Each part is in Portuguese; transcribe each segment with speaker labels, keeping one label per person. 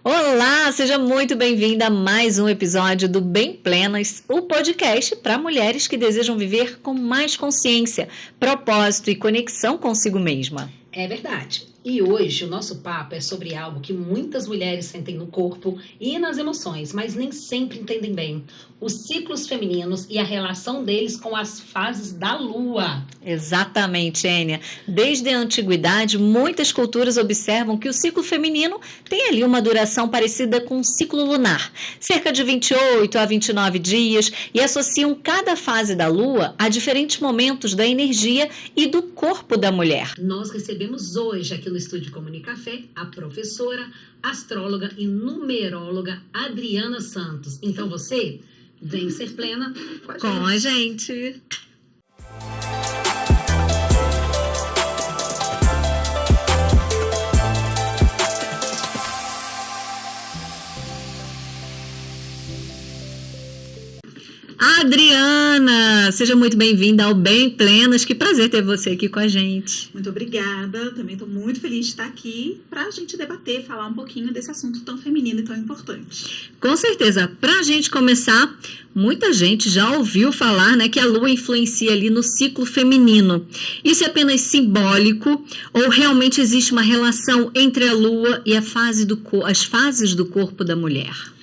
Speaker 1: Olá, seja muito bem-vinda a mais um episódio do Bem Plenas, o podcast para mulheres que desejam viver com mais consciência, propósito e conexão consigo mesma.
Speaker 2: É verdade. E hoje o nosso papo é sobre algo que muitas mulheres sentem no corpo e nas emoções, mas nem sempre entendem bem. Os ciclos femininos e a relação deles com as fases da lua.
Speaker 1: Exatamente, Ênia. Desde a antiguidade, muitas culturas observam que o ciclo feminino tem ali uma duração parecida com o ciclo lunar, cerca de 28 a 29 dias, e associam cada fase da lua a diferentes momentos da energia e do corpo da mulher.
Speaker 2: Nós recebemos hoje aqui no Estúdio Comunicafé a professora, astróloga e numeróloga Adriana Santos. Então você vem ser plena
Speaker 1: com a gente. Adriana, seja muito bem-vinda ao Bem Plenas. Que prazer ter você aqui com a gente.
Speaker 3: Muito obrigada. Também estou muito feliz de estar aqui para a gente debater, falar um pouquinho desse assunto tão feminino e tão importante.
Speaker 1: Com certeza. Para a gente começar, muita gente já ouviu falar, né, que a lua influencia ali no ciclo feminino. Isso é apenas simbólico ou realmente existe uma relação entre a lua e as fases do corpo da mulher?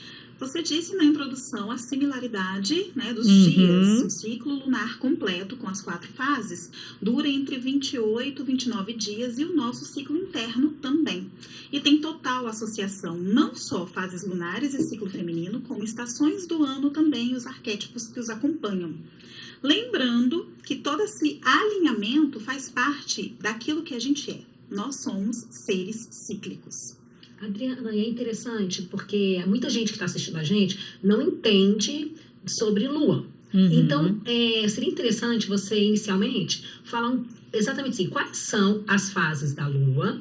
Speaker 3: Você disse na introdução a similaridade, né, dos dias. O ciclo lunar completo, com as 4 fases, dura entre 28 e 29 dias e o nosso ciclo interno também. E tem total associação, não só fases lunares e ciclo feminino, como estações do ano também e os arquétipos que os acompanham. Lembrando que todo esse alinhamento faz parte daquilo que a gente é. Nós somos seres cíclicos.
Speaker 2: Adriana, é interessante porque muita gente que está assistindo a gente não entende sobre lua. Então, seria interessante você, inicialmente, falar exatamente assim, quais são as fases da lua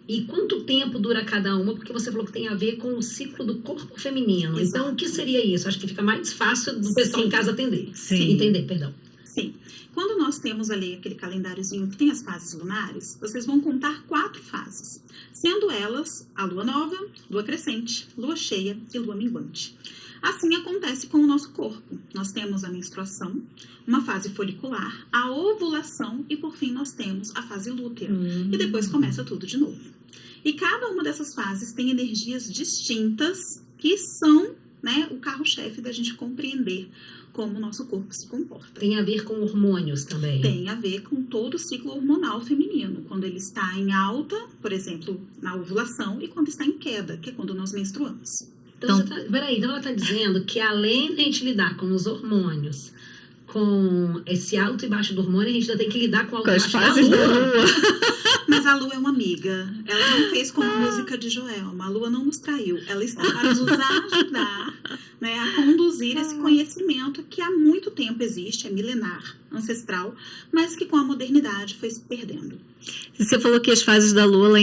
Speaker 2: e quanto tempo dura cada uma, porque você falou que tem a ver com o ciclo do corpo feminino.
Speaker 3: Exato.
Speaker 2: Então, o que seria isso? Acho que fica mais fácil do pessoal em casa entender.
Speaker 3: Sim. Quando nós temos ali aquele calendáriozinho que tem as fases lunares, vocês vão contar 4 fases, sendo elas a lua nova, lua crescente, lua cheia e lua minguante. Assim acontece com o nosso corpo. Nós temos a menstruação, uma fase folicular, a ovulação e, por fim, nós temos a fase lútea. E depois começa tudo de novo. E cada uma dessas fases tem energias distintas que são, né, o carro-chefe da gente compreender como o nosso corpo se comporta.
Speaker 2: Tem a ver com hormônios também?
Speaker 3: Tem a ver com todo o ciclo hormonal feminino. Quando ele está em alta, por exemplo, na ovulação, e quando está em queda, que é quando nós menstruamos.
Speaker 2: Então ela está dizendo que além de a gente lidar com os hormônios, com esse alto e baixo do hormônio, a gente ainda tem que lidar com
Speaker 1: as fases da lua.
Speaker 3: Mas a lua é uma amiga. Ela não fez como música de Joelma. A lua não nos traiu. Ela está para nos ajudar, né, a conduzir esse conhecimento que há muito tempo existe, é milenar, ancestral, mas que com a modernidade foi se perdendo.
Speaker 1: Você falou que as fases da lua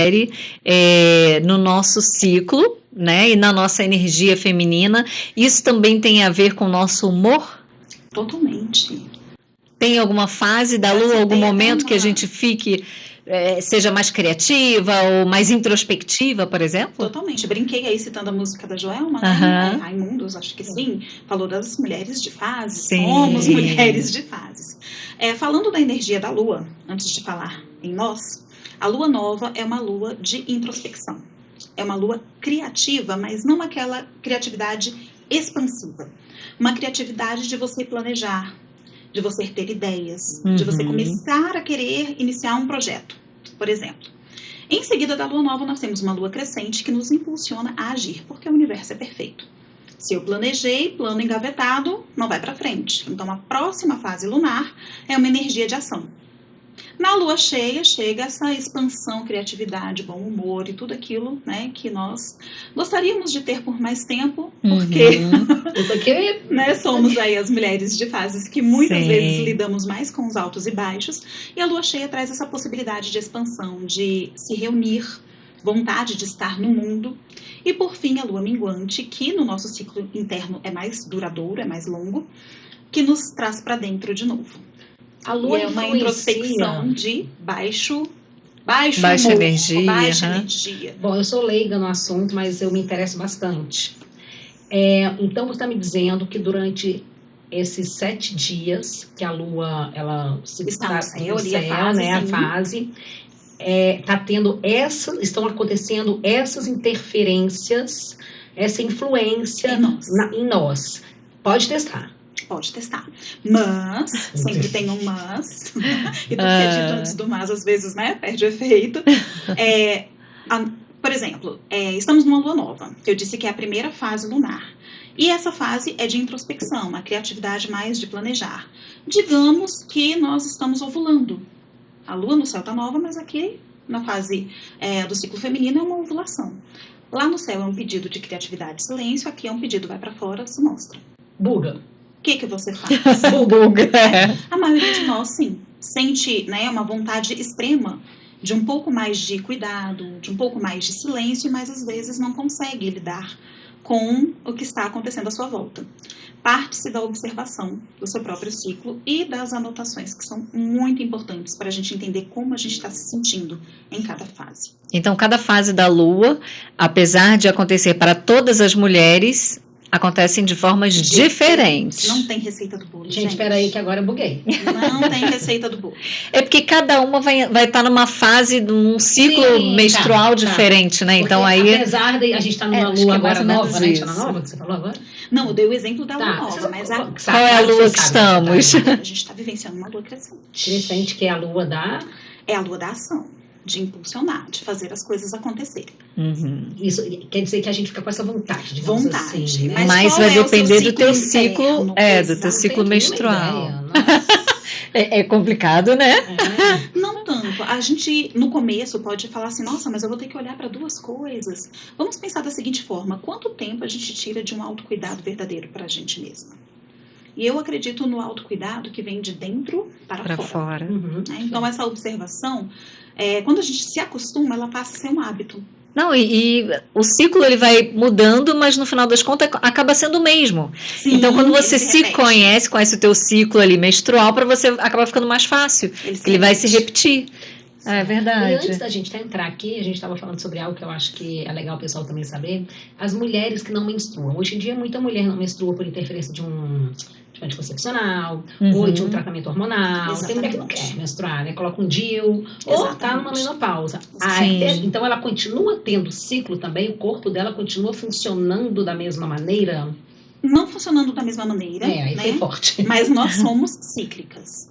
Speaker 1: no nosso ciclo, né, e na nossa energia feminina. Isso também tem a ver com o nosso humor?
Speaker 3: Totalmente.
Speaker 1: Tem alguma fase da lua, algum momento que a gente fique, seja mais criativa ou mais introspectiva, por exemplo?
Speaker 3: Totalmente. Brinquei aí citando a música da Joelma, né? Raimundos, acho que sim. Falou das mulheres de fases.
Speaker 1: Sim.
Speaker 3: Somos mulheres de fases. Falando da energia da lua, antes de falar em nós, a lua nova é uma lua de introspecção. É uma lua criativa, mas não aquela criatividade expansiva. Uma criatividade de você planejar, de você ter ideias, de você começar a querer iniciar um projeto, por exemplo. Em seguida da lua nova, nós temos uma lua crescente que nos impulsiona a agir, porque o universo é perfeito. Se eu planejei, plano engavetado, não vai para frente. Então, a próxima fase lunar é uma energia de ação. Na lua cheia, chega essa expansão, criatividade, bom humor e tudo aquilo, né, que nós gostaríamos de ter por mais tempo, porque né, somos aí as mulheres de fases que muitas vezes lidamos mais com os altos e baixos, e a lua cheia traz essa possibilidade de expansão, de se reunir, vontade de estar no mundo, e por fim a lua minguante, que no nosso ciclo interno é mais duradouro, é mais longo, que nos traz para dentro de novo. A lua é uma introspecção de baixo Baixa
Speaker 1: Baixa
Speaker 3: humor,
Speaker 1: energia,
Speaker 3: baixa
Speaker 1: aham.
Speaker 3: energia.
Speaker 2: Bom, eu sou leiga no assunto, mas eu me interesso bastante. Então, você está me dizendo que durante esses 7 dias que a Lua ela
Speaker 3: Está no céu,
Speaker 2: no
Speaker 3: ali a
Speaker 2: céu,
Speaker 3: fase,
Speaker 2: né, a
Speaker 3: sim.
Speaker 2: fase, estão acontecendo essas interferências, essa influência
Speaker 3: Em nós.
Speaker 2: em nós. Pode testar.
Speaker 3: Pode testar. Mas, sempre tem um mas, e tudo que é dito antes do mas, às vezes, né, perde o efeito. Por exemplo, estamos numa lua nova. Eu disse que é a primeira fase lunar. E essa fase é de introspecção, a criatividade mais de planejar. Digamos que nós estamos ovulando. A lua no céu está nova, mas aqui, na fase do ciclo feminino, é uma ovulação. Lá no céu é um pedido de criatividade e silêncio, aqui é um pedido vai para fora, se mostra.
Speaker 2: Buga.
Speaker 3: O que você faz?
Speaker 1: Buga.
Speaker 3: A maioria de nós, sim, sente, né, uma vontade extrema de um pouco mais de cuidado, de um pouco mais de silêncio, mas às vezes não consegue lidar com o que está acontecendo à sua volta. Parte-se da observação do seu próprio ciclo e das anotações, que são muito importantes para a gente entender como a gente está se sentindo em cada fase.
Speaker 1: Então, cada fase da Lua, apesar de acontecer para todas as mulheres, acontecem de formas diferentes.
Speaker 3: Não tem receita do bolo,
Speaker 2: Gente, espera aí que agora eu buguei.
Speaker 3: Não tem receita do bolo.
Speaker 1: É porque cada uma vai estar numa fase, num ciclo
Speaker 2: Sim,
Speaker 1: menstrual
Speaker 2: tá.
Speaker 1: diferente, né?
Speaker 2: Porque
Speaker 1: então aí...
Speaker 2: apesar de a gente estar numa
Speaker 1: acho que
Speaker 2: lua
Speaker 1: é mais
Speaker 2: agora
Speaker 1: ou menos
Speaker 2: nova, né? A gente tá
Speaker 1: isso.
Speaker 2: na nova que você falou agora?
Speaker 3: Não, eu dei o exemplo da lua
Speaker 2: Tá,
Speaker 3: nova, mas
Speaker 1: Qual é a lua que estamos?
Speaker 3: a gente está vivenciando uma lua crescente.
Speaker 2: Crescente, que é a lua da...
Speaker 3: É a lua da ação, de impulsionar, de fazer as coisas acontecerem.
Speaker 1: Uhum.
Speaker 2: Isso quer dizer que a gente fica com essa vontade, digamos
Speaker 3: Vontade,
Speaker 2: assim, né?
Speaker 1: Mas
Speaker 3: qual
Speaker 1: vai
Speaker 3: é o seu
Speaker 1: depender do teu
Speaker 3: ciclo
Speaker 1: ciclo,
Speaker 3: interno?
Speaker 1: do teu
Speaker 3: Exato.
Speaker 1: ciclo
Speaker 2: Não tenho
Speaker 1: menstrual.
Speaker 2: nenhuma ideia, nossa.
Speaker 1: É complicado, né?
Speaker 3: Não tanto. A gente, no começo, pode falar assim, nossa, mas eu vou ter que olhar para duas coisas. Vamos pensar da seguinte forma, quanto tempo a gente tira de um autocuidado verdadeiro para a gente mesma? E eu acredito no autocuidado que vem de dentro para fora.
Speaker 2: Uhum.
Speaker 3: Né? Então, essa observação, quando a gente se acostuma, ela passa a ser um hábito.
Speaker 1: Não, e o ciclo ele vai mudando, mas no final das contas acaba sendo o mesmo.
Speaker 3: Sim,
Speaker 1: Então, quando você
Speaker 3: ele
Speaker 1: se
Speaker 3: repete.
Speaker 1: conhece o teu ciclo ali menstrual, para você acaba ficando mais fácil. Ele vai se repetir. É
Speaker 2: E
Speaker 1: verdade.
Speaker 2: antes da gente entrar aqui, a gente estava falando sobre algo que eu acho que é legal o pessoal também saber. As mulheres que não menstruam. Hoje em dia, muita mulher não menstrua por interferência de um anticoncepcional, ou de um tratamento hormonal.
Speaker 3: Exatamente.
Speaker 2: Tem mulher que não quer menstruar, né? Coloca um DIU, ou tá numa menopausa.
Speaker 1: Sim.
Speaker 2: Então, ela continua tendo ciclo também, o corpo dela continua funcionando da mesma maneira.
Speaker 3: Não funcionando da mesma maneira,
Speaker 2: Aí
Speaker 3: né?
Speaker 2: foi forte.
Speaker 3: Mas nós somos cíclicas.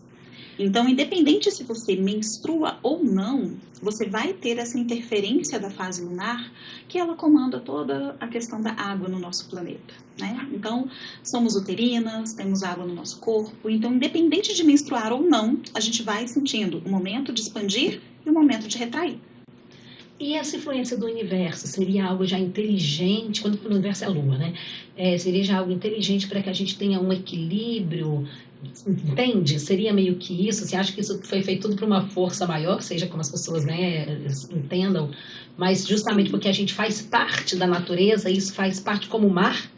Speaker 3: Então, independente se você menstrua ou não, você vai ter essa interferência da fase lunar, que ela comanda toda a questão da água no nosso planeta, né? Então, somos uterinas, temos água no nosso corpo. Então, independente de menstruar ou não, a gente vai sentindo o momento de expandir e o momento de retrair.
Speaker 2: E essa influência do universo seria algo já inteligente, quando o universo é a Lua, né? Seria já algo inteligente para que a gente tenha um equilíbrio, entende? Seria meio que isso? Você acha que isso foi feito tudo por uma força maior, seja como as pessoas, né, entendam, mas justamente porque a gente faz parte da natureza, isso faz parte como o mar?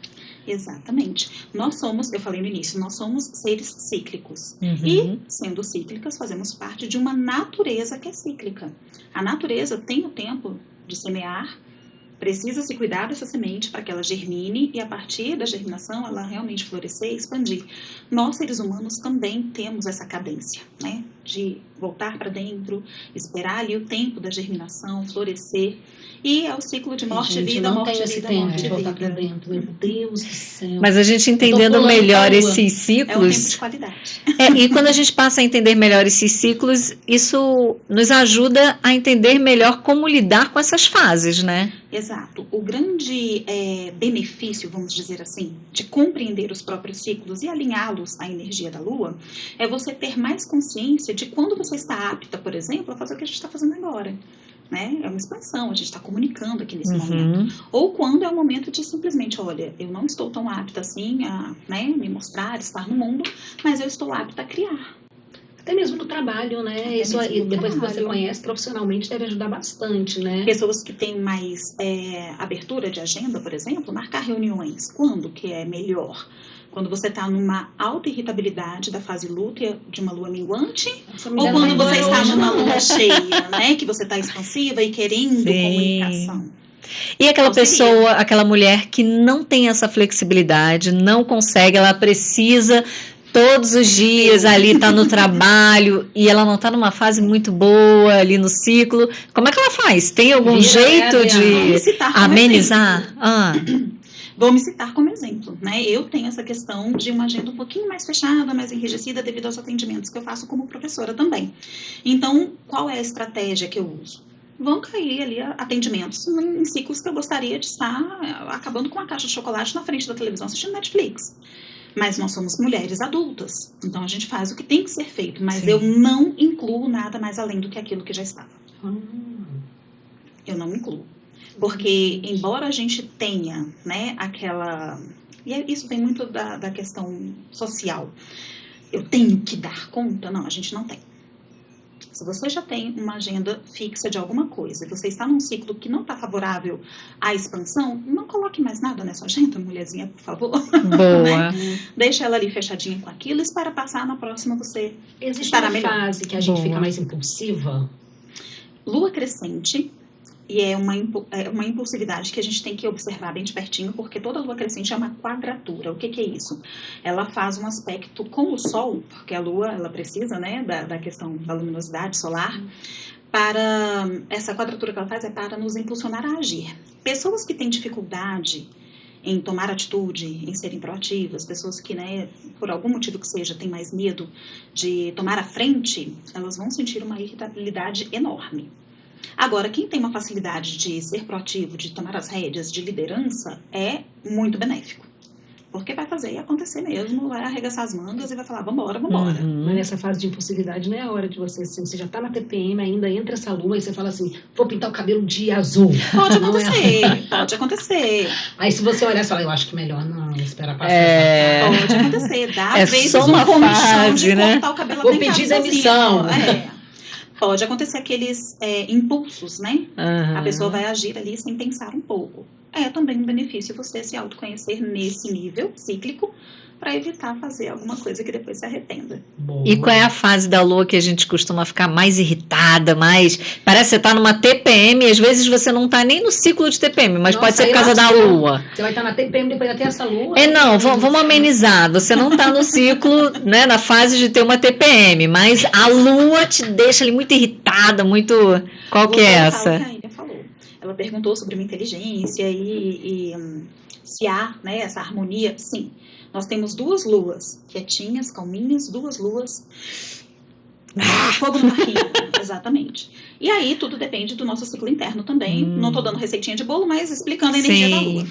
Speaker 3: Exatamente. Nós somos, eu falei no início, nós somos seres cíclicos.
Speaker 1: Uhum.
Speaker 3: E, sendo cíclicas, fazemos parte de uma natureza que é cíclica. A natureza tem o tempo de semear, precisa se cuidar dessa semente para que ela germine e, a partir da germinação, ela realmente florescer e expandir. Nós, seres humanos, também temos essa cadência, né? De voltar para dentro, esperar ali o tempo da germinação, florescer. E é o ciclo de morte e vida,
Speaker 2: não
Speaker 3: morte
Speaker 2: tem
Speaker 3: e
Speaker 2: esse
Speaker 3: vida,
Speaker 2: tempo
Speaker 3: morte
Speaker 2: de
Speaker 3: e
Speaker 2: voltar para
Speaker 3: vida.
Speaker 2: dentro. Meu Deus do céu.
Speaker 1: Mas a gente entendendo
Speaker 2: pulando
Speaker 1: melhor
Speaker 2: pra lua.
Speaker 1: esses
Speaker 3: É um tempo
Speaker 1: ciclos...
Speaker 3: de qualidade.
Speaker 1: E quando a gente passa a entender melhor esses ciclos, isso nos ajuda a entender melhor como lidar com essas fases, né?
Speaker 3: Exato. O grande benefício, vamos dizer assim, de compreender os próprios ciclos e alinhá-los à energia da Lua, é você ter mais consciência de quando você está apta, por exemplo, a fazer o que a gente está fazendo agora. Né? É uma expansão, a gente está comunicando aqui nesse momento. Ou quando é o momento de simplesmente, olha, eu não estou tão apta assim a me mostrar, estar no mundo, mas eu estou apta a criar.
Speaker 2: Até mesmo no trabalho, né? Isso aí, depois que você conhece profissionalmente, deve ajudar bastante, né?
Speaker 3: Pessoas que têm mais abertura de agenda, por exemplo, marcar reuniões. Quando que é melhor? Quando você está numa alta irritabilidade da fase lútea de uma lua minguante, ou quando você está numa lua cheia, né? Que você está expansiva e querendo comunicação.
Speaker 1: E aquela pessoa, aquela mulher que não tem essa flexibilidade, não consegue, ela precisa todos os dias ali tá no trabalho e ela não tá numa fase muito boa ali no ciclo, como é que ela faz? Tem algum jeito de amenizar?
Speaker 3: Vou me citar como exemplo, né? Eu tenho essa questão de uma agenda um pouquinho mais fechada, mais enrijecida devido aos atendimentos que eu faço como professora também. Então, qual é a estratégia que eu uso? Vão cair ali atendimentos em ciclos que eu gostaria de estar acabando com uma caixa de chocolate na frente da televisão assistindo Netflix. Mas nós somos mulheres adultas, então a gente faz o que tem que ser feito, mas eu não incluo nada mais além do que aquilo que já estava. Eu não incluo. Porque, embora a gente tenha, né, aquela... E isso vem muito da questão social. Eu tenho que dar conta? Não, a gente não tem. Se você já tem uma agenda fixa de alguma coisa e você está num ciclo que não está favorável à expansão, não coloque mais nada nessa agenda, mulherzinha, por favor.
Speaker 1: Boa.
Speaker 3: Né? Deixa ela ali fechadinha com aquilo e para passar na próxima você
Speaker 2: estará melhor. Existe uma fase que a gente fica mais impulsiva?
Speaker 3: Lua crescente. E é uma impulsividade que a gente tem que observar bem de pertinho, porque toda lua crescente é uma quadratura. O que é isso? Ela faz um aspecto com o Sol, porque a lua ela precisa, né, da questão da luminosidade solar, para essa quadratura que ela faz é para nos impulsionar a agir. Pessoas que têm dificuldade em tomar atitude, em serem proativas, pessoas que, né, por algum motivo que seja, têm mais medo de tomar a frente, elas vão sentir uma irritabilidade enorme. Agora, quem tem uma facilidade de ser proativo, de tomar as rédeas, de liderança, é muito benéfico. Porque vai fazer e acontecer mesmo, vai arregaçar as mangas e vai falar, vambora.
Speaker 2: Mas nessa fase de impulsividade não é a hora de você, assim, você já tá na TPM, ainda entra essa lua e você fala assim, vou pintar o cabelo de azul.
Speaker 3: Pode acontecer, pode acontecer.
Speaker 2: Aí se você olhar e falar, eu acho que melhor não, espera passar.
Speaker 3: Pode acontecer, dá
Speaker 1: às vezes só uma fase, né?
Speaker 3: Cortar o cabelo
Speaker 2: vou pedir demissão.
Speaker 3: Pode acontecer aqueles impulsos, né? A pessoa vai agir ali sem pensar um pouco. É também um benefício você se autoconhecer nesse nível cíclico para evitar fazer alguma coisa que depois se arrependa.
Speaker 1: Boa. E qual é a fase da lua que a gente costuma ficar mais irritada, mais... Parece que você está numa TPM e às vezes você não está nem no ciclo de TPM, mas pode ser por causa da lua.
Speaker 2: Você vai estar na TPM depois até essa lua.
Speaker 1: Não, vamos amenizar. Você não está no ciclo, né, na fase de ter uma TPM, mas a lua te deixa ali muito irritada, muito... Qual que é essa?
Speaker 3: Que a Índia falou. Ela perguntou sobre uma inteligência e se há, né, essa harmonia. Sim. Nós temos 2 luas quietinhas, calminhas, 2 luas fogo no parquinho, exatamente. E aí tudo depende do nosso ciclo interno também. Não estou dando receitinha de bolo, mas explicando a energia da lua.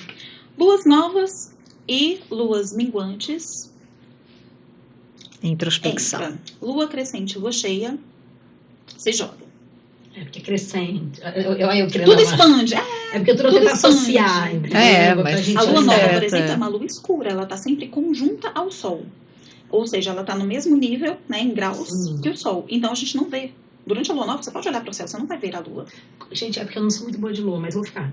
Speaker 3: Luas novas e luas minguantes.
Speaker 1: Introspecção.
Speaker 3: Lua crescente, lua cheia, se joga.
Speaker 2: É porque é crescente.
Speaker 3: Tudo expande.
Speaker 2: É porque tudo tenta associar.
Speaker 3: Mas a lua nova, por exemplo, é uma lua escura. Ela está sempre conjunta ao Sol. Ou seja, ela está no mesmo nível, né, em graus, que o Sol. Então a gente não vê. Durante a lua nova, você pode olhar para o céu, você não vai ver a lua.
Speaker 2: Gente, é porque eu não sou muito boa de lua, mas vou ficar.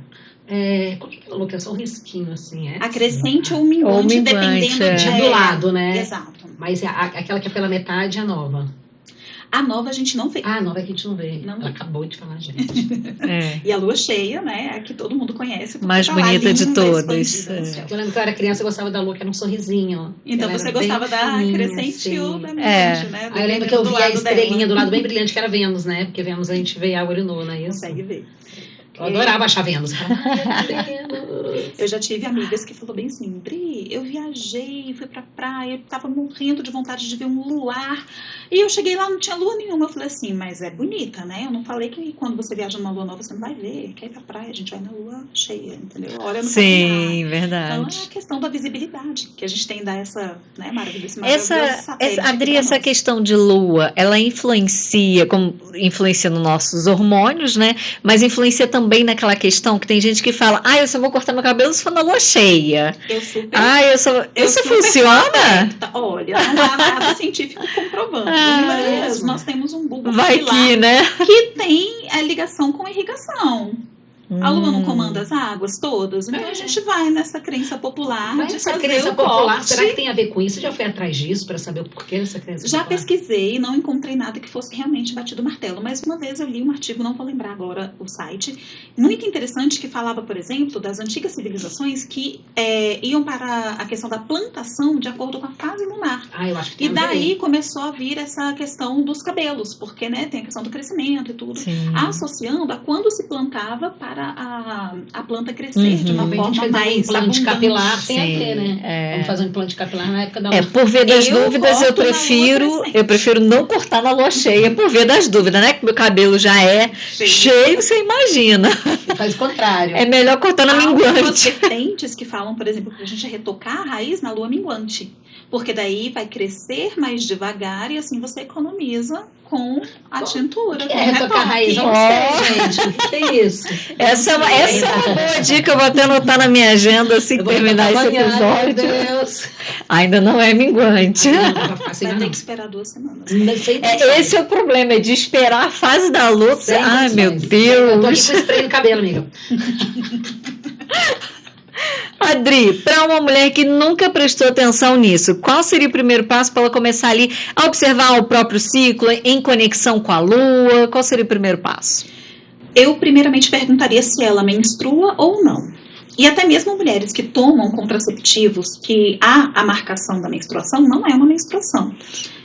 Speaker 2: Como que falou que é só um risquinho, assim?
Speaker 3: A crescente ou minguante, dependendo
Speaker 2: do lado, né?
Speaker 3: Exato.
Speaker 2: Mas aquela que é pela metade é a nova.
Speaker 3: A nova a gente não vê.
Speaker 2: A nova é que a gente não vê. Ela acabou de falar, gente.
Speaker 3: E a lua cheia, né? A que todo mundo conhece.
Speaker 1: Mais bonita de todas.
Speaker 2: Eu lembro que eu era criança, eu gostava da lua, que era um sorrisinho.
Speaker 3: Então você gostava da crescente ou da minguante, né?
Speaker 2: Aí eu lembro que eu via a estrelinha do lado bem brilhante, que era Vênus, né? Porque Vênus a gente vê a olho nu, né?
Speaker 3: Consegue ver.
Speaker 2: Eu adorava achar Vênus.
Speaker 3: Eu já tive amigas que falaram bem assim, Bri, eu viajei, fui pra praia, eu tava morrendo de vontade de ver um luar, e eu cheguei lá, não tinha lua nenhuma. Eu falei assim, mas é bonita, né? Eu não falei que quando você viaja numa lua nova, você não vai ver, quer ir pra praia, a gente vai na lua cheia, entendeu? Olha no
Speaker 1: Sim, verdade.
Speaker 3: Então é a questão da visibilidade, que a gente tem da essa, né, maravilhosa
Speaker 1: Adri, essa questão de lua, ela influencia, como influencia nos nossos hormônios, né? Mas influencia também também naquela questão que tem gente que fala, eu só vou cortar meu cabelo se for na lua cheia. Isso funciona?
Speaker 3: Olha, não há nada científico comprovando. Mas nós temos um bulbo que tem a ligação com a irrigação. A lua não comanda as águas todas, então a gente vai nessa crença popular.
Speaker 2: Mas essa crença popular, será que tem a ver com isso? Você já foi atrás disso para saber o porquê dessa crença popular?
Speaker 3: Já pesquisei e não encontrei nada que fosse realmente batido o martelo, mas uma vez eu li um artigo, não vou lembrar agora o site, muito interessante, que falava, por exemplo, das antigas civilizações que iam para a questão da plantação de acordo com a fase lunar.
Speaker 2: Eu acho que tem
Speaker 3: e daí começou a vir essa questão dos cabelos, porque tem a questão do crescimento e tudo, associando a quando se plantava para a planta crescer de uma forma mais
Speaker 2: implante capilar tem a ver, né? Vamos fazer um implante capilar na época da lua.
Speaker 1: Por via das dúvidas, eu prefiro não cortar na lua cheia, por via das dúvidas, né? Que meu cabelo já é cheio, você imagina.
Speaker 2: Você faz o contrário.
Speaker 1: É melhor cortar na minguante.
Speaker 3: Há algumas vertentes que falam, por exemplo, que a gente retocar a raiz na lua minguante, porque daí vai crescer mais devagar e assim você economiza com a tintura.
Speaker 2: Retocar a raiz? Não sei, gente. O que é isso?
Speaker 1: Essa é uma boa dica, eu vou até anotar na minha agenda assim que terminar esse episódio.
Speaker 2: Deus.
Speaker 1: Ainda não é minguante.
Speaker 3: Vai ter que esperar 2 semanas.
Speaker 1: Esse é o problema, é de esperar a fase da lua. Ai, meu Deus.
Speaker 2: Eu tô aqui com spray no cabelo, amiga.
Speaker 1: Adri, para uma mulher que nunca prestou atenção nisso, qual seria o primeiro passo para ela começar ali a observar o próprio ciclo em conexão com a lua? Qual seria o primeiro passo?
Speaker 3: Eu primeiramente perguntaria se ela menstrua ou não. E até mesmo mulheres que tomam contraceptivos que há a marcação da menstruação, não é uma menstruação.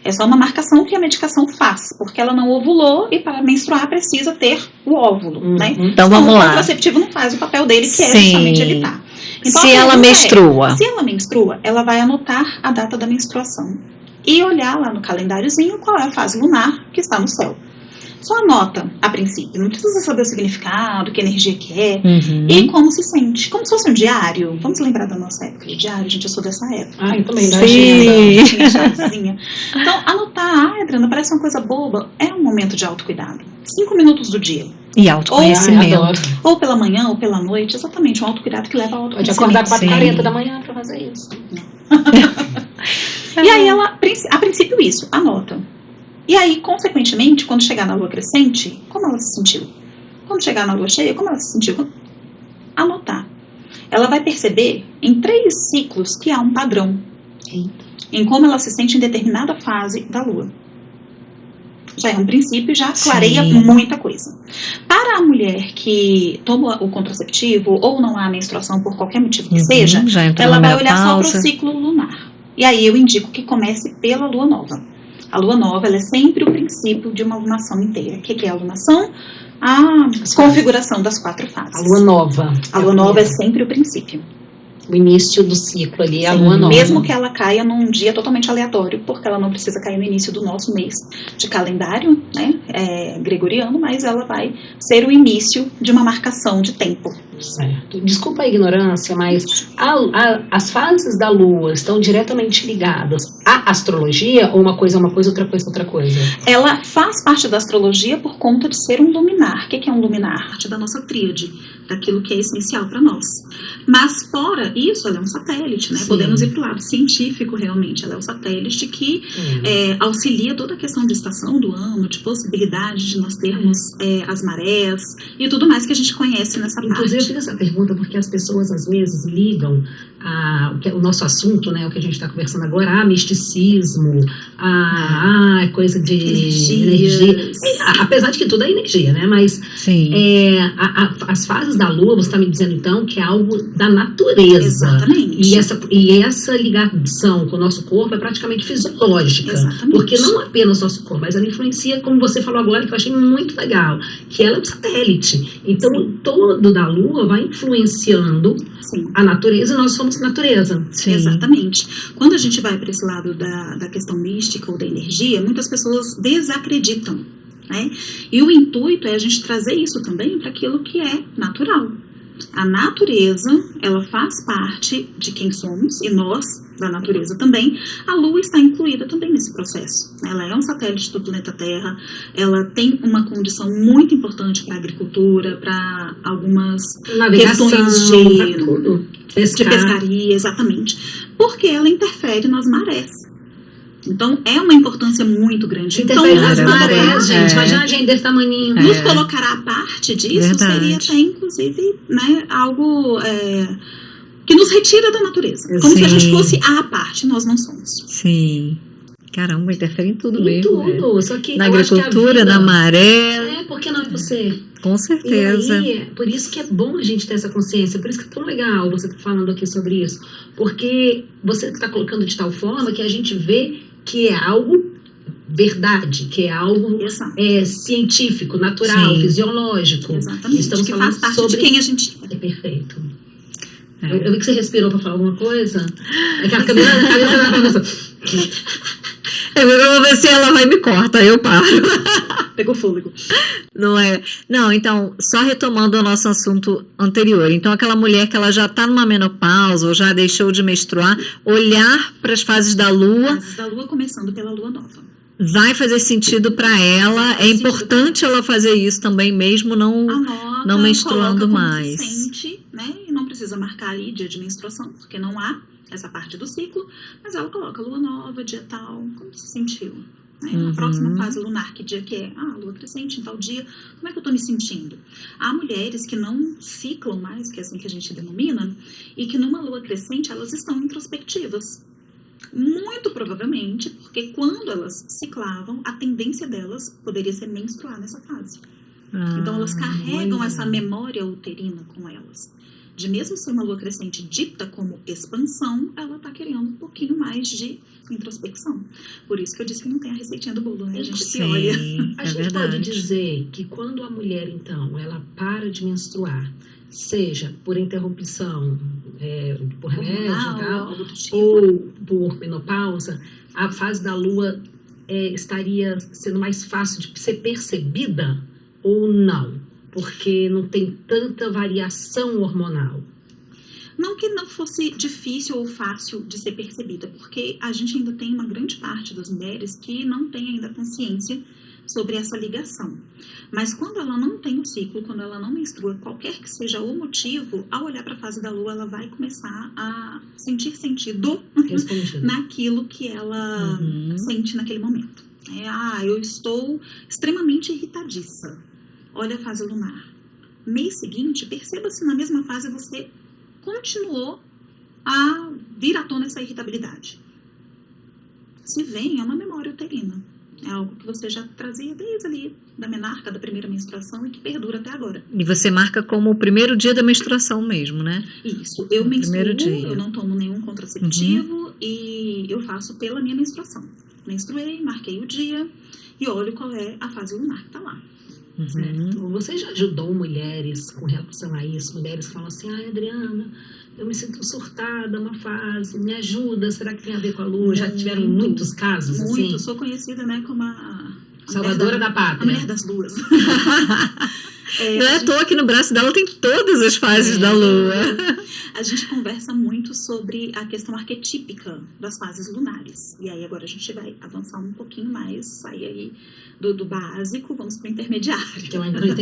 Speaker 3: É só uma marcação que a medicação faz, porque ela não ovulou e para menstruar precisa ter o óvulo, né?
Speaker 1: Então vamos lá.
Speaker 3: O contraceptivo não faz o papel dele, que é justamente evitar. Então,
Speaker 1: se ela menstrua.
Speaker 3: Se ela menstrua, ela vai anotar a data da menstruação e olhar lá no calendáriozinho qual é a fase lunar que está no céu. Só anota, a princípio, não precisa saber o significado, que energia que é, e como se sente. Como se fosse um diário. Vamos lembrar da nossa época de diário, gente, eu sou dessa época.
Speaker 2: Eu também,
Speaker 3: tinha chavezinha. Então, anotar, Adriana, parece uma coisa boba, é um momento de autocuidado. 5 minutos do dia.
Speaker 1: E autoconhecimento.
Speaker 3: Ou pela manhã, ou pela noite, exatamente, um autocuidado que leva ao autoconhecimento.
Speaker 2: Pode acordar 4h40 da manhã para fazer isso.
Speaker 3: E aí, ela, a princípio, isso, anota. E aí, consequentemente, quando chegar na lua crescente, como ela se sentiu? Quando chegar na lua cheia, como ela se sentiu? Anotar. Ela vai perceber em 3 ciclos que há um padrão em como ela se sente em determinada fase da lua. Já é um princípio, já clareia muita coisa. Para a mulher que toma o contraceptivo ou não há menstruação por qualquer motivo que seja, ela vai olhar só para o ciclo lunar. E aí eu indico que comece pela lua nova. A lua nova, ela é sempre o princípio de uma lunação inteira. O que é a lunação? A configuração das 4 fases.
Speaker 2: A lua nova.
Speaker 3: A lua nova é sempre o princípio.
Speaker 2: O início do ciclo ali, a lua nova.
Speaker 3: Mesmo que ela caia num dia totalmente aleatório, porque ela não precisa cair no início do nosso mês de calendário, né, gregoriano, mas ela vai ser o início de uma marcação de tempo.
Speaker 2: Certo. Desculpa a ignorância, mas as fases da lua estão diretamente ligadas à astrologia ou uma coisa é uma coisa, outra coisa é outra coisa?
Speaker 3: Ela faz parte da astrologia por conta de ser um luminar. O que é um luminar? Parte da nossa tríade, daquilo que é essencial para nós. Mas fora isso, ela é um satélite, né? Podemos ir para o lado científico, realmente. Ela é um satélite que auxilia toda a questão de estação do ano, de possibilidade de nós termos as marés e tudo mais que a gente conhece nessa parte.
Speaker 2: Inclusive, eu fiz essa pergunta porque as pessoas às vezes ligam o nosso assunto, né, o que a gente está conversando agora, misticismo, coisa de energia. Apesar de que tudo é energia, né? Mas as fases da lua, você está me dizendo então que é algo da natureza.
Speaker 3: Exatamente.
Speaker 2: E essa ligação com o nosso corpo é praticamente fisiológica.
Speaker 3: Exatamente.
Speaker 2: Porque não apenas o nosso corpo, mas ela influencia, como você falou agora, que eu achei muito legal, que ela é um satélite. Então, todo da lua vai influenciando a natureza e nós somos natureza.
Speaker 3: Exatamente. Quando a gente vai para esse lado da questão mística ou da energia, muitas pessoas desacreditam, né? E o intuito é a gente trazer isso também para aquilo que é natural. A natureza, ela faz parte de quem somos e nós da natureza também, a Lua está incluída também nesse processo. Ela é um satélite do planeta Terra, ela tem uma condição muito importante para a agricultura, para algumas questões de pescaria, exatamente, porque ela interfere nas marés. Então, é uma importância muito grande.
Speaker 2: Interfere nas marés, gente. Imagina a gente desse tamaninho.
Speaker 3: Nos colocará a parte disso seria até, inclusive, né, algo que nos retira da natureza. Como se a gente fosse a parte, nós não somos.
Speaker 1: Sim. Caramba, interfere em tudo mesmo.
Speaker 2: Em tudo. Só que
Speaker 1: na agricultura, na maré.
Speaker 2: Por que não é você?
Speaker 1: Com certeza.
Speaker 2: E aí, por isso que é bom a gente ter essa consciência, por isso que é tão legal você estar falando aqui sobre isso. Porque você está colocando de tal forma que a gente vê que é algo verdade, que é algo científico, natural, fisiológico.
Speaker 3: Exatamente.
Speaker 2: Estamos
Speaker 3: que
Speaker 2: falando
Speaker 3: faz parte
Speaker 2: sobre
Speaker 3: de quem a gente
Speaker 2: é. Perfeito. Eu vi que você respirou para falar alguma coisa. Aquela cabeça.
Speaker 1: Eu vou ver se ela vai e me corta, eu paro.
Speaker 3: Pegou fôlego.
Speaker 1: Não é? Não, então, só retomando o nosso assunto anterior. Então, aquela mulher que ela já está numa menopausa ou já deixou de menstruar, olhar para as fases da Lua.
Speaker 3: Fases da Lua começando pela Lua Nova.
Speaker 1: Vai fazer sentido para ela. É importante ela fazer isso também, mesmo não menstruando mais.
Speaker 3: Né? E não precisa marcar ali dia de menstruação, porque não há essa parte do ciclo, mas ela coloca Lua Nova, dia tal, como se sentiu? Né? A próxima fase lunar, que dia que é? Lua crescente, em tal dia, como é que eu estou me sentindo? Há mulheres que não ciclam mais, que é assim que a gente denomina, e que numa lua crescente elas estão introspectivas. Muito provavelmente, porque quando elas ciclavam, a tendência delas poderia ser menstruar nessa fase. Então elas carregam essa memória uterina com elas. De mesmo ser uma lua crescente dita como expansão, ela está querendo um pouquinho mais de introspecção. Por isso que eu disse que não tem a receitinha do bolo, né? A gente se olha.
Speaker 2: A gente pode dizer que quando a mulher, então, ela para de menstruar, seja por interrupção, por remédio, tipo. Ou por menopausa, a fase da lua estaria sendo mais fácil de ser percebida ou não? Porque não tem tanta variação hormonal.
Speaker 3: Não que não fosse difícil ou fácil de ser percebida, porque a gente ainda tem uma grande parte das mulheres que não tem ainda consciência sobre essa ligação. Mas quando ela não tem o ciclo, quando ela não menstrua, qualquer que seja o motivo, ao olhar para a fase da lua, ela vai começar a sentir sentido naquilo que ela sente naquele momento. Eu estou extremamente irritadiça. Olha a fase lunar. Mês seguinte, perceba se na mesma fase você continuou a vir à tona essa irritabilidade. Se vem, é uma memória uterina. É algo que você já trazia desde ali da menarca, da primeira menstruação e que perdura até agora.
Speaker 1: E você marca como o primeiro dia da menstruação mesmo, né?
Speaker 3: Isso. Eu menstruo, eu não tomo nenhum contraceptivo e eu faço pela minha menstruação. Menstruei, marquei o dia e olho qual é a fase lunar que está lá.
Speaker 2: Certo. Você já ajudou mulheres com relação a isso? Mulheres que falam assim, Adriana, eu me sinto surtada uma fase, me ajuda, será que tem a ver com a lua? Já tiveram muitos casos assim?
Speaker 3: Muito, sou conhecida, né, como a
Speaker 2: salvadora da pátria.
Speaker 3: A mulher das luas.
Speaker 1: Não é à toa que no braço dela tem todas as fases da lua.
Speaker 3: A gente conversa muito sobre a questão arquetípica das fases lunares. E aí agora a gente vai avançar um pouquinho mais, sair aí do básico, vamos para o intermediário.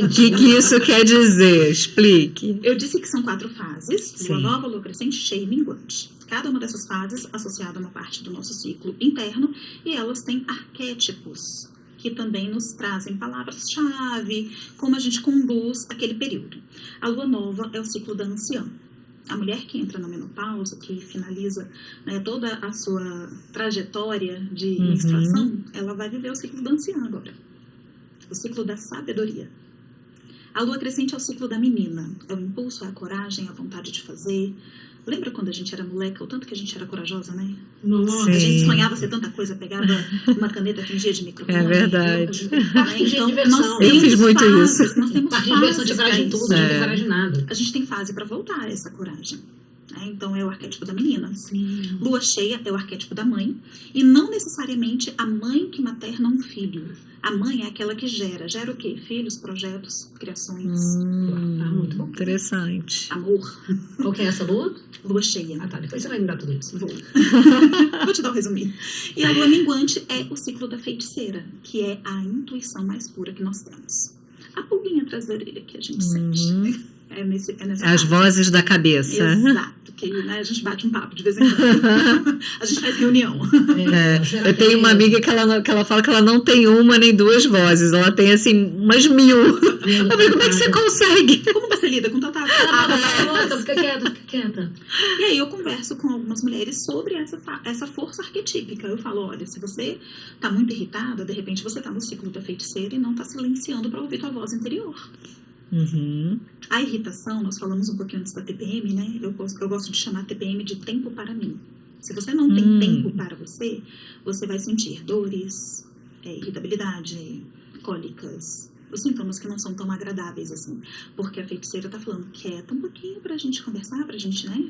Speaker 1: O que isso quer dizer? Explique.
Speaker 3: Eu disse que são 4 fases, lua nova, lua crescente, cheia e minguante. Cada uma dessas fases associada a uma parte do nosso ciclo interno e elas têm arquétipos que também nos trazem palavras-chave, como a gente conduz aquele período. A lua nova é o ciclo da anciã. A mulher que entra na menopausa, que finaliza, né, toda a sua trajetória de menstruação, ela vai viver o ciclo da anciã agora. O ciclo da sabedoria. A lua crescente é o ciclo da menina. É o impulso, é a coragem, a vontade de fazer. Lembra quando a gente era moleca, o tanto que a gente era corajosa, né?
Speaker 2: Nossa.
Speaker 3: A gente sonhava ser tanta coisa, pegava uma caneta, fingia de microfone.
Speaker 1: É verdade.
Speaker 3: Então,
Speaker 1: eu fiz muito isso.
Speaker 3: Nós temos
Speaker 2: parte de diversão de coragem tudo, não tem coragem nada.
Speaker 3: A gente tem fase para voltar a essa coragem. Então é o arquétipo da menina.
Speaker 2: Sim.
Speaker 3: Lua cheia é o arquétipo da mãe, e não necessariamente a mãe que materna um filho. A mãe é aquela que gera. Gera o quê? Filhos, projetos, criações.
Speaker 2: Muito bom.
Speaker 1: Interessante.
Speaker 3: Amor.
Speaker 2: Qual que é essa lua?
Speaker 3: Lua cheia.
Speaker 2: Ah, tá. Depois você vai me dar tudo isso.
Speaker 3: Vou te dar um resuminho. E a lua minguante é o ciclo da feiticeira, que é a intuição mais pura que nós temos. A pulguinha atrás da orelha que a gente sente. É nessa
Speaker 1: As
Speaker 3: parte.
Speaker 1: vozes da cabeça.
Speaker 3: Exato. Que, né, a gente bate um papo de vez em quando. A gente faz reunião.
Speaker 1: Eu tenho uma amiga que ela fala que ela não tem uma nem duas vozes. Ela tem, assim, umas 1000. Eu falei, como é que você consegue?
Speaker 3: Como você lida com tanta
Speaker 2: Fica quieta.
Speaker 3: E aí eu converso com algumas mulheres sobre essa força arquetípica. Eu falo, olha, se você tá muito irritada, de repente você tá no ciclo da feiticeira e não tá silenciando para ouvir tua voz interior. A irritação, nós falamos um pouquinho antes da TPM, né? Eu gosto de chamar a TPM de tempo para mim. Se você não tem tempo para você, você vai sentir dores, irritabilidade, cólicas, os sintomas que não são tão agradáveis assim. Porque a feiticeira tá falando, quieta um pouquinho pra gente conversar, pra gente, né?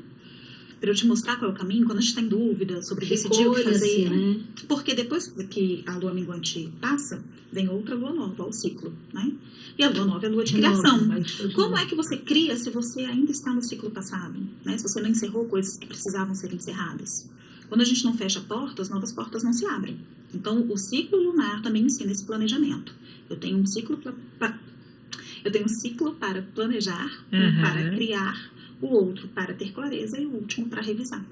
Speaker 3: Pra eu te mostrar qual é o caminho, quando a gente tá em dúvida sobre decidir o que fazer.
Speaker 2: Né?
Speaker 3: Porque depois que a lua minguante passa, vem outra lua nova, o ciclo, né? E a lua nova é a lua de criação. Como é que você cria se você ainda está no ciclo passado? Né? Se você não encerrou coisas que precisavam ser encerradas. Quando a gente não fecha portas, novas portas não se abrem. Então, o ciclo lunar também ensina esse planejamento. Eu tenho um ciclo para planejar, para criar, o outro para ter clareza e o último para revisar.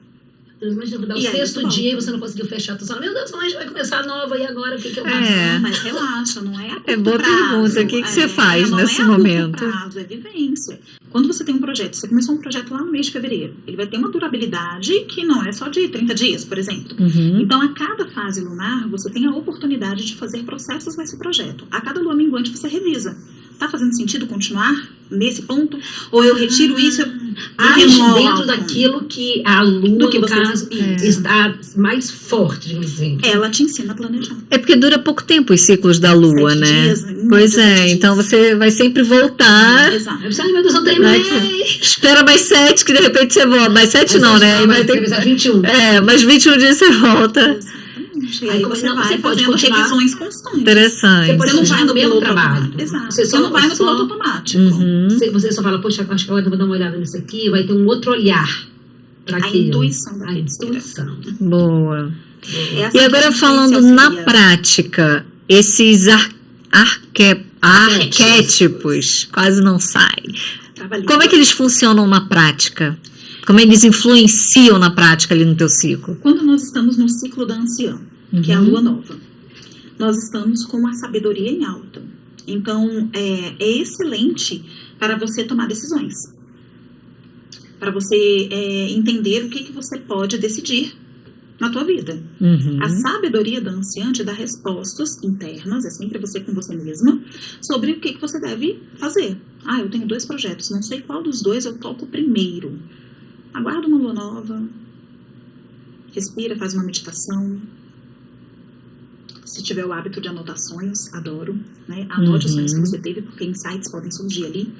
Speaker 2: Imagina, dar o sexto dia e você não conseguiu fechar. Tu fala, meu Deus, mas vai começar a nova e agora o que eu faço?
Speaker 3: Mas relaxa, não é a curto
Speaker 1: boa
Speaker 3: prazo.
Speaker 1: Pergunta, o que você faz nesse momento?
Speaker 3: Não é a curto prazo, é vivência. Quando você tem um projeto, você começou um projeto lá no mês de fevereiro, ele vai ter uma durabilidade que não é só de 30 dias, por exemplo. Então, a cada fase lunar, você tem a oportunidade de fazer processos nesse projeto. A cada lua minguante, você revisa. Tá fazendo sentido continuar nesse ponto? Ou eu retiro isso?
Speaker 2: Dentro daquilo que a lua, no caso, está mais forte, digamos assim.
Speaker 3: Ela te ensina a planejar.
Speaker 1: É porque dura pouco tempo os ciclos da lua,
Speaker 3: 7
Speaker 1: né?
Speaker 3: dias,
Speaker 1: Pois é, então você vai sempre voltar.
Speaker 3: Exato.
Speaker 2: Ai, meu Deus, eu terminei.
Speaker 1: Espera mais 7, que de repente você volta. Mais 7 não, né?
Speaker 2: Vai ter 21.
Speaker 1: Mais 21 dias você volta.
Speaker 3: Aí você pode continuar revisões constantes.
Speaker 1: Interessante.
Speaker 2: Você não vai no mesmo trabalho.
Speaker 3: Exato. Você não vai no piloto automático.
Speaker 2: Você só fala, poxa, acho que agora eu vou dar uma olhada nisso aqui, vai ter um outro olhar para aquilo.
Speaker 3: A intuição da intuição.
Speaker 1: Boa. E agora falando na prática, esses arquétipos quase não saem. Como é que eles funcionam na prática? Como eles influenciam na prática ali no teu ciclo?
Speaker 3: Quando nós estamos no ciclo da anciã, que é a lua nova, nós estamos com a sabedoria em alta. Então, é excelente para você tomar decisões. Para você entender o que você pode decidir na tua vida. A sabedoria da anciã te dá respostas internas, é sempre você com você mesma, sobre o que você deve fazer. Eu tenho 2 projetos, não sei qual dos 2 eu toco primeiro. Aguarda uma lua nova, respira, faz uma meditação. Se tiver o hábito de anotações, adoro, né? Anote os sonhos que você teve, porque insights podem surgir ali,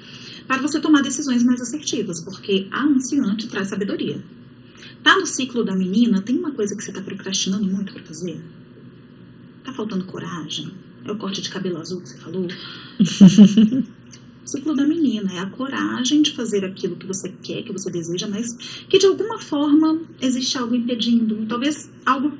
Speaker 3: para você tomar decisões mais assertivas, porque a anciã te traz sabedoria. Tá no ciclo da menina, tem uma coisa que você tá procrastinando muito para fazer? Tá faltando coragem? É o corte de cabelo azul que você falou? O ciclo da menina é a coragem de fazer aquilo que você quer, que você deseja, mas que de alguma forma existe algo impedindo, talvez algo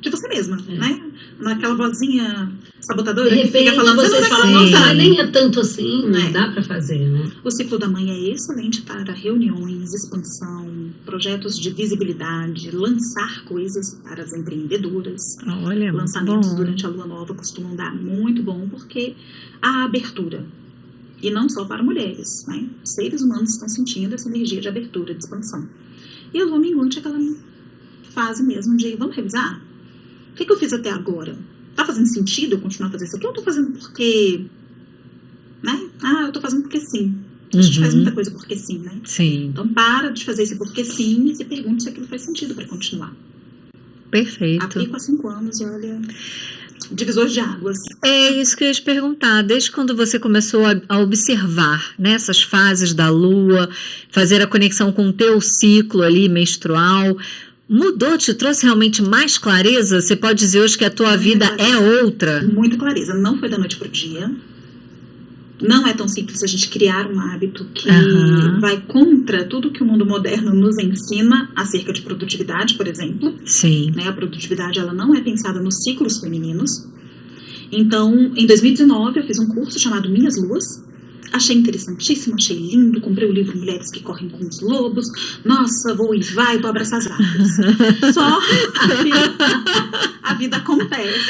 Speaker 3: de você mesma, né? Naquela vozinha sabotadora
Speaker 2: de repente,
Speaker 3: que fica falando,
Speaker 2: você fala, nossa, nem é tanto assim, né? Dá pra fazer, né?
Speaker 3: O ciclo da mãe é excelente para reuniões, expansão, projetos de visibilidade, lançar coisas para as empreendedoras.
Speaker 1: Olha,
Speaker 3: lançamentos durante a lua nova costumam dar muito bom, porque a abertura, e não só para mulheres, né? Os seres humanos estão sentindo essa energia de abertura, de expansão. E a lua minguante é aquela fase mesmo de, vamos revisar? O que eu fiz até agora? Tá fazendo sentido eu continuar fazendo isso aqui? Ou eu tô fazendo porque, né? Eu tô fazendo porque sim. A gente faz muita coisa porque sim, né?
Speaker 1: Sim.
Speaker 3: Então para de fazer isso porque sim e se pergunte se aquilo faz sentido para continuar.
Speaker 1: Perfeito.
Speaker 3: Aplico há 5 anos e olha... divisor de águas.
Speaker 1: É isso que eu ia te perguntar. Desde quando você começou a observar, né, essas fases da lua, fazer a conexão com o teu ciclo ali menstrual, mudou, te trouxe realmente mais clareza? Você pode dizer hoje que a tua vida é outra?
Speaker 3: Muita clareza. Não foi da noite pro dia. Não é tão simples a gente criar um hábito que vai contra tudo que o mundo moderno nos ensina acerca de produtividade, por exemplo.
Speaker 1: Sim.
Speaker 3: Né? A produtividade ela não é pensada nos ciclos femininos. Então, em 2019, eu fiz um curso chamado Minhas Luas. Achei interessantíssimo, achei lindo. Comprei o livro Mulheres que Correm com os Lobos. Nossa, vou vou abraçar as árvores. Só a vida acontece.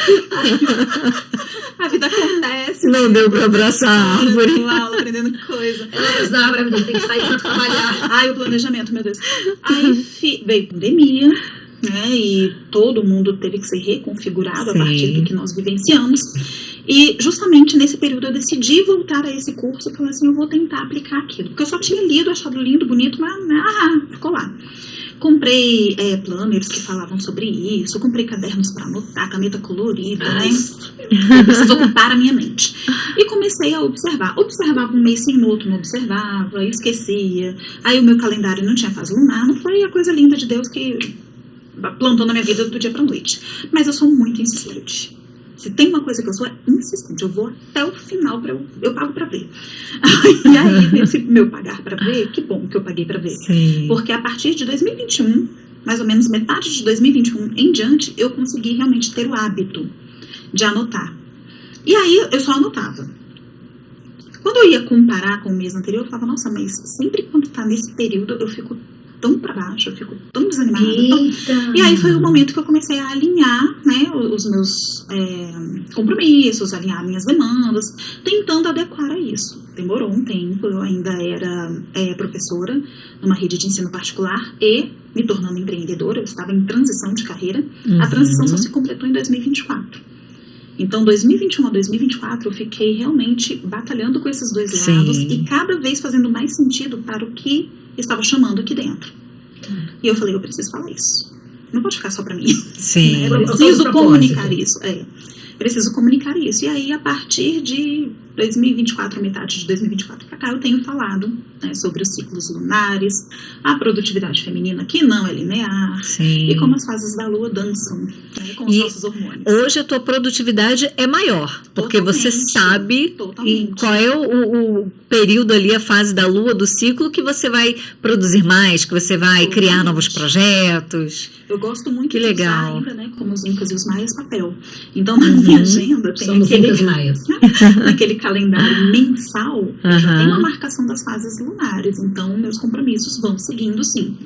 Speaker 3: A vida acontece.
Speaker 1: Não deu pra abraçar a árvore.
Speaker 3: Aula, aprendendo coisa.
Speaker 2: Da árvore, tem que sair pra trabalhar.
Speaker 3: Ai, o planejamento, meu Deus. Aí veio pandemia, né? E todo mundo teve que ser reconfigurado a partir do que nós vivenciamos. E justamente nesse período eu decidi voltar a esse curso e falei assim, eu vou tentar aplicar aquilo. Porque eu só tinha lido, achado lindo, bonito, mas ficou lá. Comprei planners que falavam sobre isso, comprei cadernos para anotar, caneta colorida, né? Eu preciso ocupar a minha mente. E comecei a observar. Observava um mês sim, no outro não observava, esquecia. Aí o meu calendário não tinha fase lunar, não foi a coisa linda de Deus que plantou na minha vida do dia para noite. Mas eu sou muito insistente. Se tem uma coisa que eu sou, é insistente. Eu vou até o final, eu pago pra ver. E aí, nesse meu pagar pra ver, que bom que eu paguei pra ver.
Speaker 1: Sim.
Speaker 3: Porque a partir de 2021, mais ou menos metade de 2021 em diante, eu consegui realmente ter o hábito de anotar. E aí, eu só anotava. Quando eu ia comparar com o mês anterior, eu falava, nossa, mas sempre quando tá nesse período, eu fico tão pra baixo, eu fico tão desanimada. E aí foi o momento que eu comecei a alinhar, né, os meus compromissos, alinhar minhas demandas, tentando adequar a isso. Demorou um tempo, eu ainda era professora numa rede de ensino particular e me tornando empreendedora, eu estava em transição de carreira. A transição só se completou em 2024. Então, 2021 a 2024, eu fiquei realmente batalhando com esses dois lados e cada vez fazendo mais sentido para o que estava chamando aqui dentro. E eu falei, eu preciso falar isso. Não pode ficar só pra mim.
Speaker 1: Sim.
Speaker 3: Né? Eu preciso comunicar isso. Preciso comunicar isso. E aí, a partir de 2024, metade de 2024 pra cá, eu tenho falado, né, sobre os ciclos lunares, a produtividade feminina, que não é linear, e como as fases da lua dançam, né, com os nossos hormônios.
Speaker 1: Hoje a tua produtividade é maior, porque você sabe qual é o período ali, a fase da lua, do ciclo, que você vai produzir mais, que você vai criar novos projetos.
Speaker 3: Eu gosto muito de usar ainda, né, como os incas e os maias, papel. Então, na minha agenda, tem naquele calendário mensal, eu já tenho a marcação das fases lunares. Então, meus compromissos vão seguindo, sim.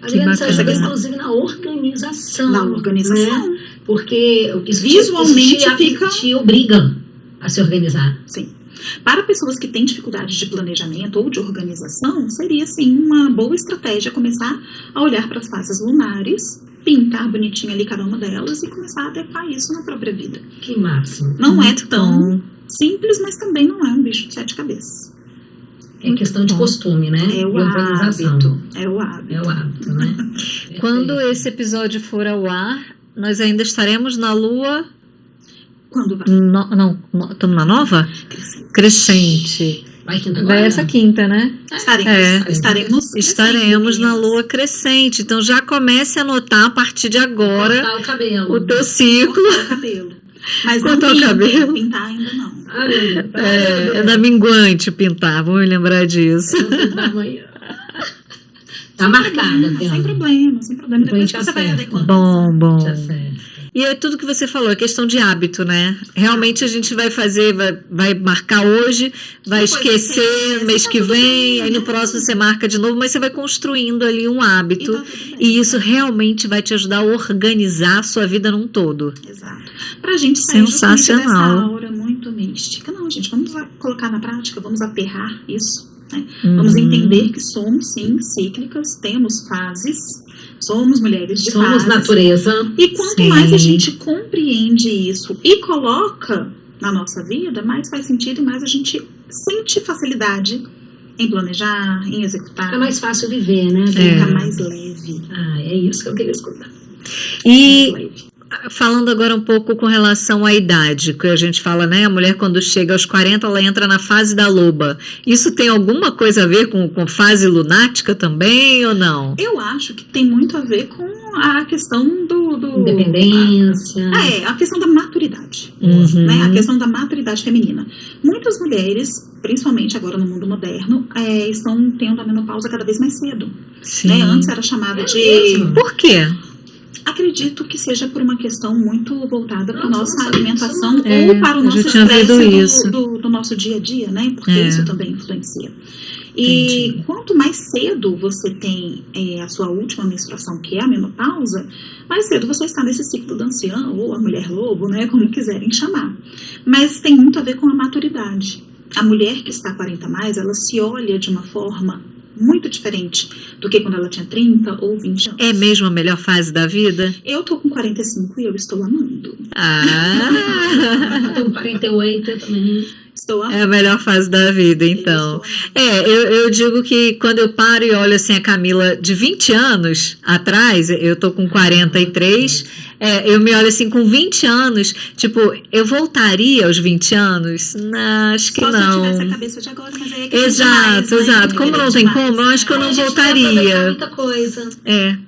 Speaker 2: Adriana, você acha que inclusive na organização.
Speaker 3: Na organização.
Speaker 2: Né? Porque
Speaker 3: visualmente
Speaker 2: te obriga a se organizar.
Speaker 3: Sim. Para pessoas que têm dificuldades de planejamento ou de organização, seria, sim, uma boa estratégia começar a olhar para as fases lunares, pintar bonitinho ali cada uma delas e começar a adequar isso na própria vida.
Speaker 2: Que máximo.
Speaker 3: Não é tão simples, mas também não é um bicho de 7 cabeças.
Speaker 2: É questão de costume, né?
Speaker 3: É o hábito. É o
Speaker 2: hábito, né?
Speaker 1: Quando esse episódio for ao ar, nós ainda estaremos na lua...
Speaker 3: Quando vai?
Speaker 1: Estamos na nova? Crescente. Vai essa quinta, né? Estaremos na lua crescente. Então já comece a anotar a partir de agora o teu ciclo.
Speaker 3: Cortar o cabelo. Mas
Speaker 1: cortar o cabelo.
Speaker 3: Pintar ainda não.
Speaker 1: É da minguante pintar, vamos lembrar disso.
Speaker 2: Tá marcada.
Speaker 3: Sem problema. Depois você vai adequando.
Speaker 1: Bom. E é tudo que você falou, é questão de hábito, né? Realmente a gente vai fazer, vai marcar hoje, vai esquecer mês que vem, aí no próximo você marca de novo, mas você vai construindo ali um hábito. E isso realmente vai te ajudar a organizar a sua vida num todo.
Speaker 3: Exato. Pra gente sair
Speaker 1: sensacional.
Speaker 3: Dessa aura muito mística. Não, gente, vamos colocar na prática, vamos aterrar isso. Né? Vamos entender que somos, sim, cíclicas, temos fases. Somos mulheres de
Speaker 2: Somos fases, natureza.
Speaker 3: E quanto mais a gente compreende isso e coloca na nossa vida, mais faz sentido e mais a gente sente facilidade em planejar, em executar.
Speaker 2: Fica mais fácil viver, né?
Speaker 3: Fica mais leve.
Speaker 2: É isso que eu queria escutar.
Speaker 1: E falando agora um pouco com relação à idade, que a gente fala, né? A mulher quando chega aos 40, ela entra na fase da loba. Isso tem alguma coisa a ver com fase lunática também ou não?
Speaker 3: Eu acho que tem muito a ver com a questão do
Speaker 2: independência.
Speaker 3: A questão da maturidade, né? A questão da maturidade feminina. Muitas mulheres, principalmente agora no mundo moderno, estão tendo a menopausa cada vez mais cedo.
Speaker 1: Sim.
Speaker 3: Né? Antes era chamada de...
Speaker 1: Por quê?
Speaker 3: Acredito que seja por uma questão muito voltada para a nossa alimentação ou para o nosso
Speaker 1: estresse
Speaker 3: do nosso dia a dia, né? Porque isso também influencia. E
Speaker 1: Entendi.
Speaker 3: quanto mais cedo você tem a sua última menstruação, que é a menopausa, mais cedo você está nesse ciclo da anciã ou a mulher lobo, né? Como quiserem chamar. Mas tem muito a ver com a maturidade. A mulher que está 40 mais, ela se olha de uma forma muito diferente do que quando ela tinha 30 ou 20 anos.
Speaker 1: É mesmo a melhor fase da vida?
Speaker 3: Eu tô com 45 e eu estou amando.
Speaker 1: Ah!
Speaker 2: Eu tenho 48 também.
Speaker 3: Estou amando.
Speaker 1: É a melhor fase da vida, então. Eu digo que quando eu paro e olho assim a Camila de 20 anos atrás, eu tô com 43, eu me olho assim com 20 anos, tipo, eu voltaria aos 20 anos? Não, acho que
Speaker 3: Só
Speaker 1: não.
Speaker 3: se eu tivesse a cabeça de agora, mas aí é que
Speaker 1: Exato, exato. Como não tem como, eu acho que eu não voltaria.
Speaker 2: Muita coisa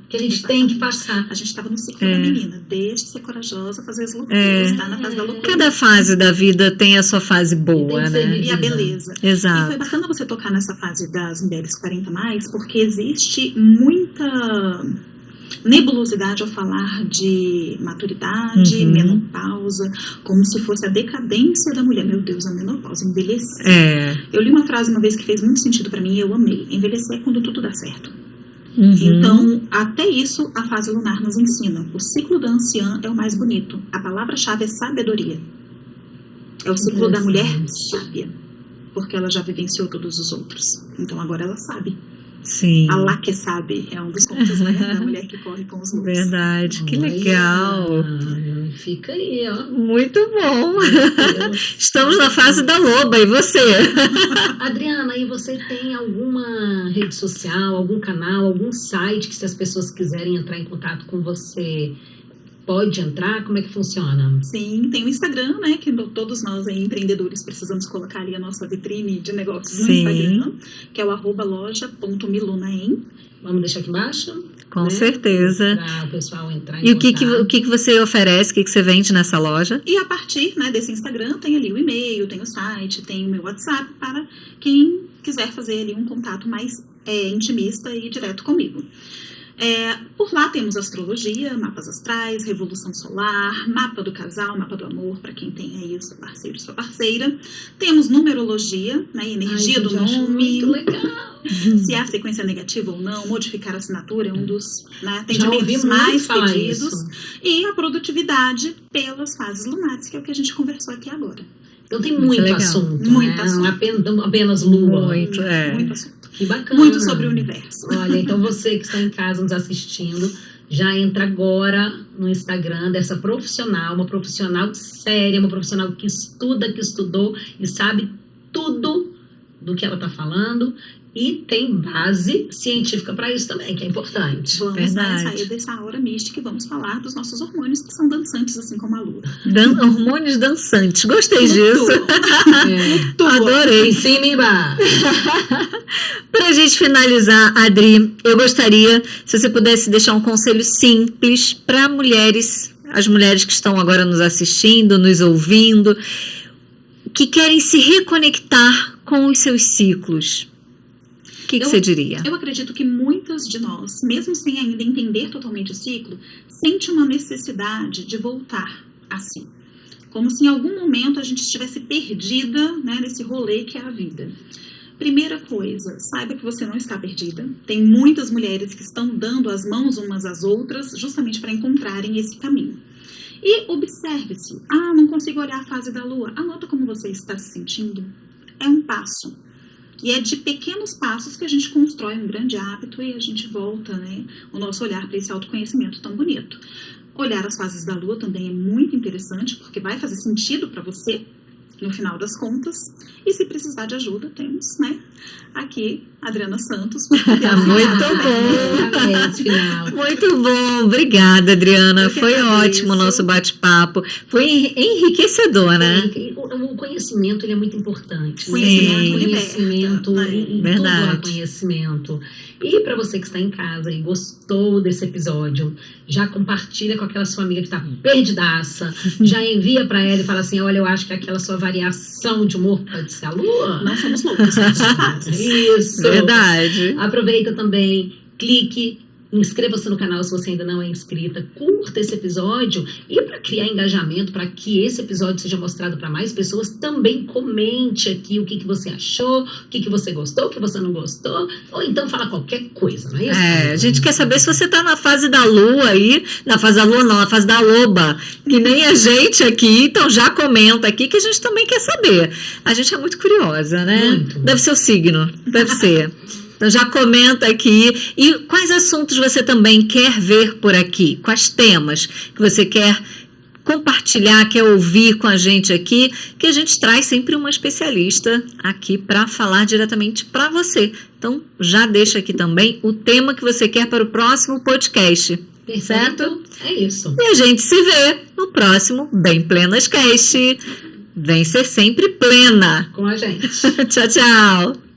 Speaker 2: que a gente tem que passar.
Speaker 3: A gente estava no ciclo da menina. Deixe de ser corajosa, fazer as loucuras, tá na fase da loucura.
Speaker 1: Cada fase da vida tem a sua fase boa, né?
Speaker 3: E a beleza.
Speaker 1: Exato.
Speaker 3: E foi bacana você tocar nessa fase das mulheres 40 mais, porque existe muita nebulosidade ao falar de maturidade, menopausa, como se fosse a decadência da mulher. Meu Deus, a menopausa, envelhecer. Eu li uma frase uma vez que fez muito sentido pra mim e eu amei. Envelhecer é quando tudo dá certo. Então, até isso a fase lunar nos ensina. O ciclo da anciã é o mais bonito. A palavra-chave é sabedoria. É o ciclo da mulher sábia. Porque ela já vivenciou todos os outros. Então agora ela sabe.
Speaker 1: Sim.
Speaker 3: A lá que sabe é um dos contos, né? Da mulher que corre com os lobos.
Speaker 1: Verdade, que legal.
Speaker 2: Fica aí, ó.
Speaker 1: Muito bom. Estamos na fase da loba, e você?
Speaker 2: Adriana, e você tem alguma rede social, algum canal, algum site que se as pessoas quiserem entrar em contato com você, pode entrar? Como é que funciona?
Speaker 3: Sim, tem o Instagram, né? Que todos nós aí, empreendedores precisamos colocar ali a nossa vitrine de negócios no Instagram, que é o @loja.milunaem.
Speaker 2: Vamos deixar aqui embaixo?
Speaker 1: Com certeza.
Speaker 2: Para o pessoal entrar
Speaker 1: E
Speaker 2: em
Speaker 1: o que você oferece, o que você vende nessa loja?
Speaker 3: E a partir, né, desse Instagram tem ali o e-mail, tem o site, tem o meu WhatsApp para quem quiser fazer ali um contato mais intimista e direto comigo. Por lá temos astrologia, mapas astrais, revolução solar, mapa do casal, mapa do amor, para quem tem aí o seu parceiro e sua parceira. Temos numerologia, né, energia do nome.
Speaker 2: Muito legal.
Speaker 3: Se há sequência negativa ou não, modificar a assinatura é um dos atendimentos mais pedidos. E a produtividade pelas fases lunares, que é o que a gente conversou aqui agora.
Speaker 2: Então tem muito assunto,
Speaker 3: muito assunto.
Speaker 2: Não apenas lua.
Speaker 3: Muito assunto.
Speaker 2: Que bacana.
Speaker 3: Muito sobre o universo.
Speaker 2: Olha, então você que está em casa nos assistindo, já entra agora no Instagram dessa profissional, uma profissional séria, uma profissional que estuda, que estudou e sabe tudo do que ela está falando. E tem base científica para isso também, que é importante.
Speaker 3: Vamos sair dessa aura mística e vamos falar dos nossos hormônios que são dançantes, assim como a lua.
Speaker 1: Hormônios dançantes, gostei disso. Adorei.
Speaker 2: Em cima e embaixo.
Speaker 1: Pra gente finalizar, Adri, eu gostaria, se você pudesse deixar um conselho simples para mulheres, as mulheres que estão agora nos assistindo, nos ouvindo, que querem se reconectar com os seus ciclos. O que você diria?
Speaker 3: Eu acredito que muitas de nós, mesmo sem ainda entender totalmente o ciclo, sente uma necessidade de voltar a si. Como se em algum momento a gente estivesse perdida, né, nesse rolê que é a vida. Primeira coisa, saiba que você não está perdida. Tem muitas mulheres que estão dando as mãos umas às outras justamente para encontrarem esse caminho. E observe-se. Não consigo olhar a fase da lua. Anota como você está se sentindo. É um passo. E é de pequenos passos que a gente constrói um grande hábito e a gente volta, né, o nosso olhar para esse autoconhecimento tão bonito. Olhar as fases da lua também é muito interessante, porque vai fazer sentido para você no final das contas. E se precisar de ajuda, temos, né, aqui, Adriana Santos.
Speaker 1: Muito bom. Muito bom. Obrigada, Adriana. Foi ótimo o nosso bate-papo. Foi enriquecedor, né?
Speaker 2: O conhecimento, ele é muito importante.
Speaker 3: Conhecimento
Speaker 2: Tudo é conhecimento. E para você que está em casa e gostou desse episódio, já compartilha com aquela sua amiga que está perdidaça, já envia para ela e fala assim, olha, eu acho que aquela sua variação de humor pode ser a lua.
Speaker 3: Nós somos loucos,
Speaker 2: Isso.
Speaker 1: Verdade.
Speaker 2: Aproveita também, clique, inscreva-se no canal se você ainda não é inscrita, curta esse episódio e para criar engajamento, para que esse episódio seja mostrado para mais pessoas, também comente aqui o que você achou, o que você gostou, o que você não gostou, ou então fala qualquer coisa, não é isso?
Speaker 1: A gente quer saber se você tá na fase da lua aí, na fase da lua não, na fase da loba, que nem a gente aqui, então já comenta aqui que a gente também quer saber. A gente é muito curiosa, né?
Speaker 2: Muito.
Speaker 1: Deve ser o signo, deve ser. Então já comenta aqui. E quais assuntos você também quer ver por aqui? Quais temas que você quer compartilhar, quer ouvir com a gente aqui? Que a gente traz sempre uma especialista aqui para falar diretamente para você. Então já deixa aqui também o tema que você quer para o próximo podcast. Certo?
Speaker 2: É isso.
Speaker 1: E a gente se vê no próximo Bem Plenas Cast. Vem ser sempre plena.
Speaker 2: Com a gente.
Speaker 1: Tchau, tchau.